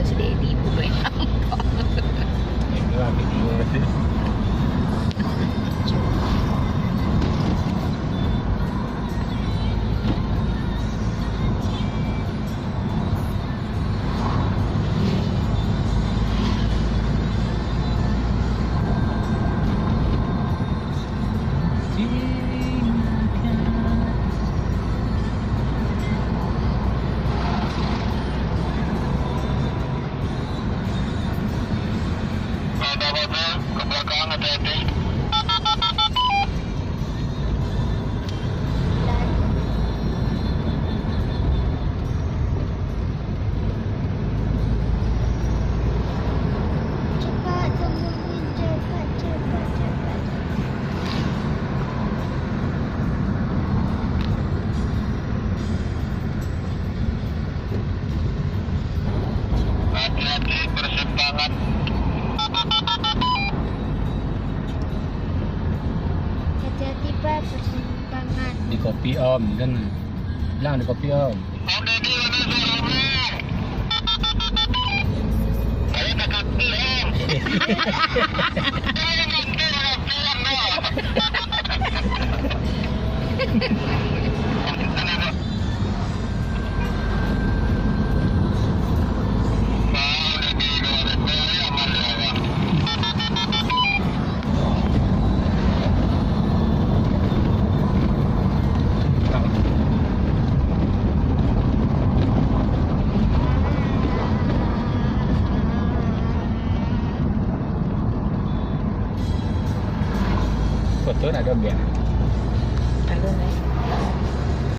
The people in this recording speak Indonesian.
si Dedi pun yang nampak. Itulah video itu. Cepat temuin, cepat, cepat, cepat. Hati-hati persimpangan. Hati-hati Pak, persimpangan. Di kopi om kan. Bilang di kopi om. Om Deddy mana suaramu? Saya tak kaki om. Saya nanti orang pulang dah. Foto nak gambar.